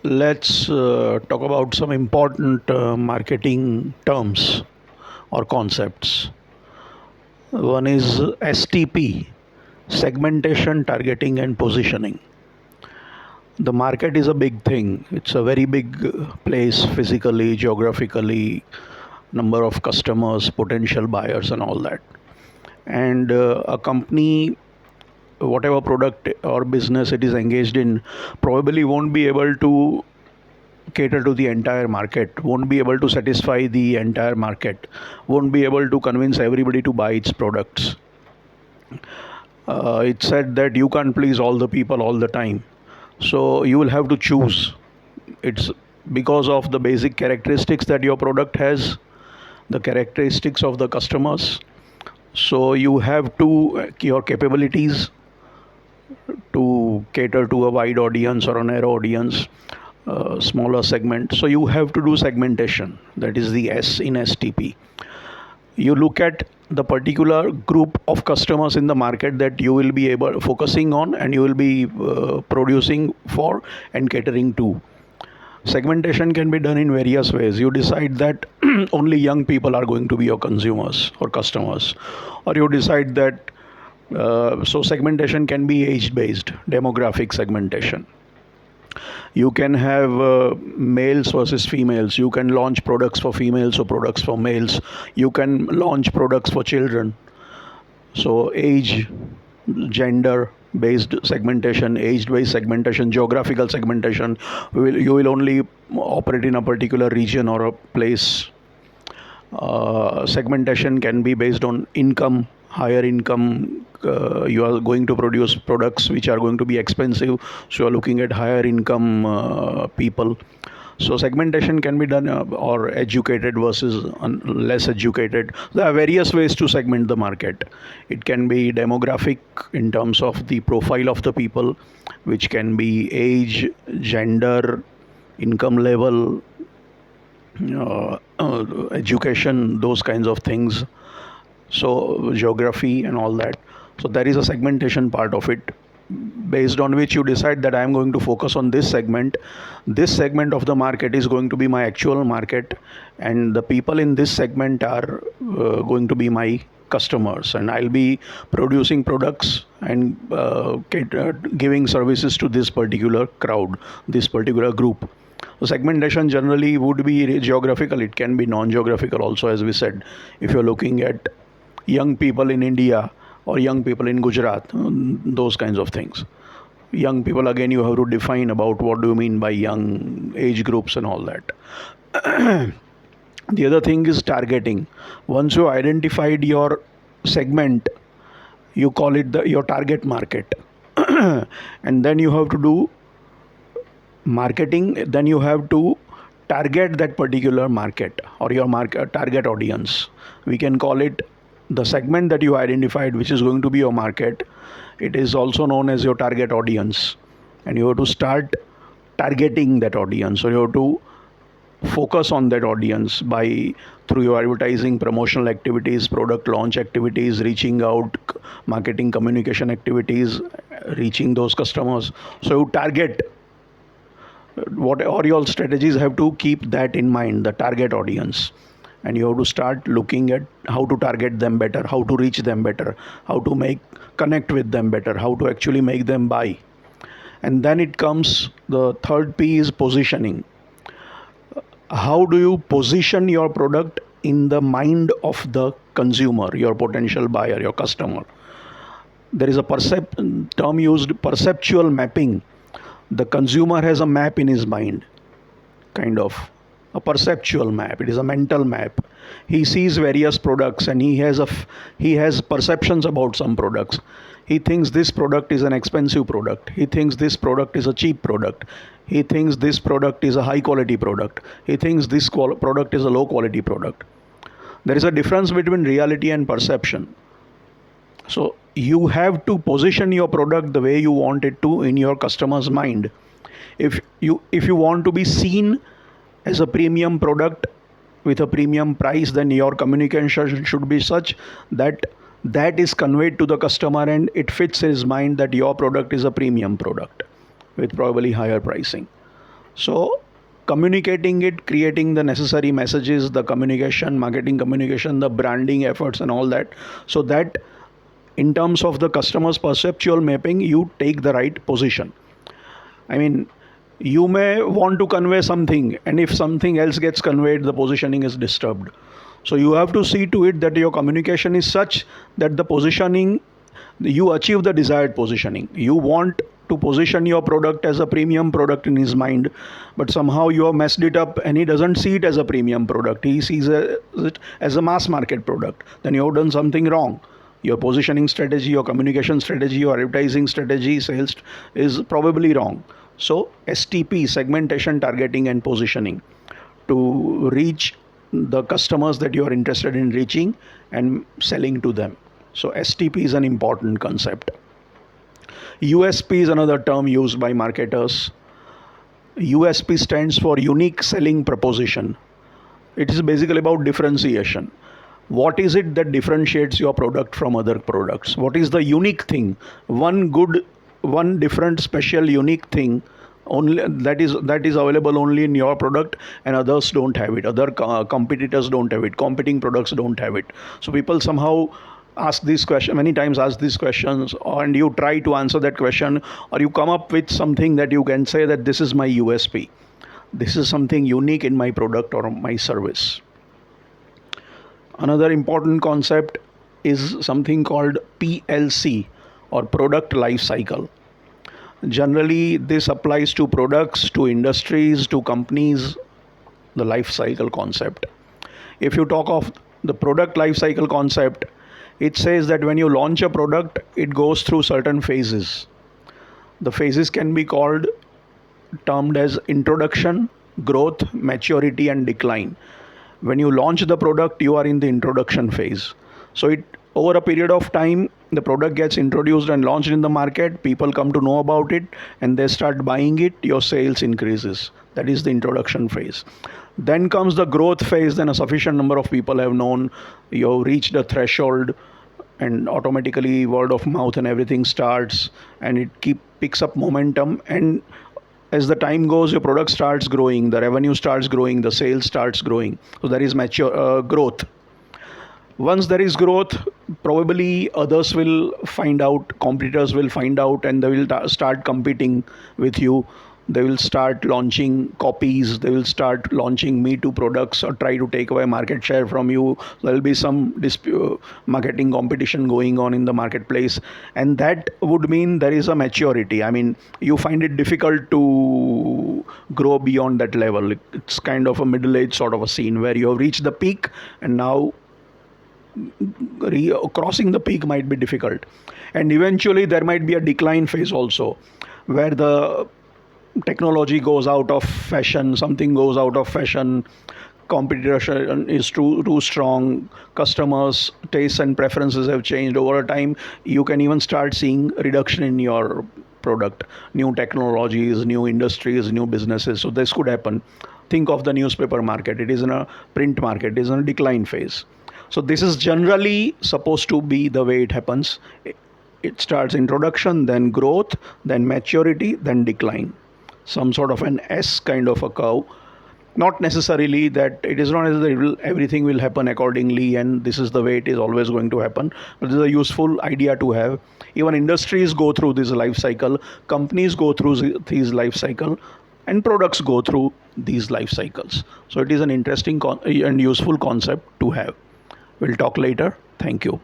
Let's talk about some important marketing terms or concepts. One is STP, segmentation, targeting, and positioning. The market is a big thing, it's a very big place physically, geographically, number of customers, potential buyers, and all that. And a company, whatever product or business it is engaged in, probably won't be able to cater to the entire market, won't be able to satisfy the entire market, won't be able to convince everybody to buy its products. It's said that you can't please all the people all the time. So you will have to choose. It's because of the basic characteristics that your product has, the characteristics of the customers. So you have to, your capabilities to cater to a wide audience or a narrow audience, smaller segment. So you have to do segmentation. That is the S in STP. You look at the particular group of customers in the market that you will be able focusing on and you will be producing for and catering to. Segmentation can be done in various ways. You decide that only young people are going to be your consumers or customers, or you decide that so segmentation can be age based, demographic segmentation. You can have males versus females. You can launch products for females or products for males. You can launch products for children. So age, gender based segmentation, age based segmentation, geographical segmentation. You will only operate in a particular region or a place. Segmentation can be based on income, higher income. You are going to produce products which are going to be expensive, so you are looking at higher income people. So segmentation can be done, or educated versus less educated. There are various ways to segment the market. It can be demographic in terms of the profile of the people, which can be age, gender, income level, education, those kinds of things. So geography and all that. So there is a segmentation part of it, based on which you decide that I am going to focus on this segment. This segment of the market is going to be my actual market, and the people in this segment are going to be my customers, and I'll be producing products and giving services to this particular crowd, this particular group. So segmentation generally would be geographical. It can be non-geographical also, as we said. If you're looking at young people in India or young people in Gujarat, those kinds of things. Young people, again, you have to define about what do you mean by young, age groups and all that. The other thing is targeting. Once you identified your segment, you call it your target market. And then you have to do marketing. Then you have to target that particular market or your market target audience. We can call it the segment that you identified, which is going to be your market. It is also known as your target audience, and you have to start targeting that audience. So you have to focus on that audience by through your advertising, promotional activities, product launch activities, reaching out, marketing, communication activities, reaching those customers. So you target what are your strategies. Have to keep that in mind, the target audience, and you have to start looking at how to target them better, how to reach them better, how to make connect with them better, how to actually make them buy. And then it comes, the third P is positioning. How do you position your product in the mind of the consumer, your potential buyer, your customer? There is a term used, perceptual mapping. The consumer has a map in his mind, kind of a perceptual map. It is a mental map. He sees various products and he has perceptions about some products. He thinks this product is an expensive product. He thinks this product is a cheap product. He thinks this product is a high quality product. He thinks this product is a low quality product. There is a difference between reality and perception. So you have to position your product the way you want it to in your customer's mind. If you want to be seen as a premium product with a premium price, then your communication should be such that that is conveyed to the customer and it fits his mind that your product is a premium product with probably higher pricing. So communicating it, creating the necessary messages, the communication, marketing communication, the branding efforts and all that, so that in terms of the customer's perceptual mapping, you take the right position. I mean, you may want to convey something, and if something else gets conveyed, the positioning is disturbed. So you have to see to it that your communication is such that the positioning, you achieve the desired positioning. You want to position your product as a premium product in his mind, but somehow you have messed it up and he doesn't see it as a premium product. He sees it as a mass market product. Then you have done something wrong. Your positioning strategy, your communication strategy, your advertising strategy, sales is probably wrong. So STP, segmentation, targeting, and positioning, to reach the customers that you are interested in reaching and selling to them. So STP is an important concept. USP is another term used by marketers. USP stands for unique selling proposition. It is basically about differentiation. What is it that differentiates your product from other products? What is the unique thing? One different, special, unique thing only that is available only in your product, and others don't have it. Other competitors don't have it. Competing products don't have it. So people somehow ask this question many times, ask these questions, and you try to answer that question, or you come up with something that you can say that this is my USP. This is something unique in my product or my service. Another important concept is something called PLC, or product life cycle. Generally, this applies to products, to industries, to companies, the life cycle concept. If you talk of the product life cycle concept, it says that when you launch a product, it goes through certain phases. The phases can be termed as introduction, growth, maturity, and decline. When you launch the product, you are in the introduction phase. So over a period of time, the product gets introduced and launched in the market, people come to know about it and they start buying it, your sales increases. That is the introduction phase. Then comes the growth phase. Then a sufficient number of people have known, you've reached a threshold, and automatically word of mouth and everything starts, and it picks up momentum, and as the time goes, your product starts growing, the revenue starts growing, the sales starts growing. So there is growth. Once there is growth, probably others will find out, competitors will find out, and they will start competing with you. They will start launching copies, they will start launching Me Too products or try to take away market share from you. There will be some marketing competition going on in the marketplace, and that would mean there is a maturity. I mean, you find it difficult to grow beyond that level. It's kind of a middle-aged sort of a scene where you have reached the peak, and now crossing the peak might be difficult. And eventually there might be a decline phase also, where the technology goes out of fashion, something goes out of fashion, competition is too strong, customers' tastes and preferences have changed over time. You can even start seeing reduction in your product, new technologies, new industries, new businesses. So this could happen. Think of the newspaper market. It is in a print market, it is in a decline phase. So this is generally supposed to be the way it happens. It starts introduction, then growth, then maturity, then decline. Some sort of an S kind of a curve. Not necessarily that it is not as if everything will happen accordingly and this is the way it is always going to happen, but this is a useful idea to have. Even industries go through this life cycle, companies go through these life cycle, and products go through these life cycles. So it is an interesting and useful concept to have. We'll talk later. Thank you.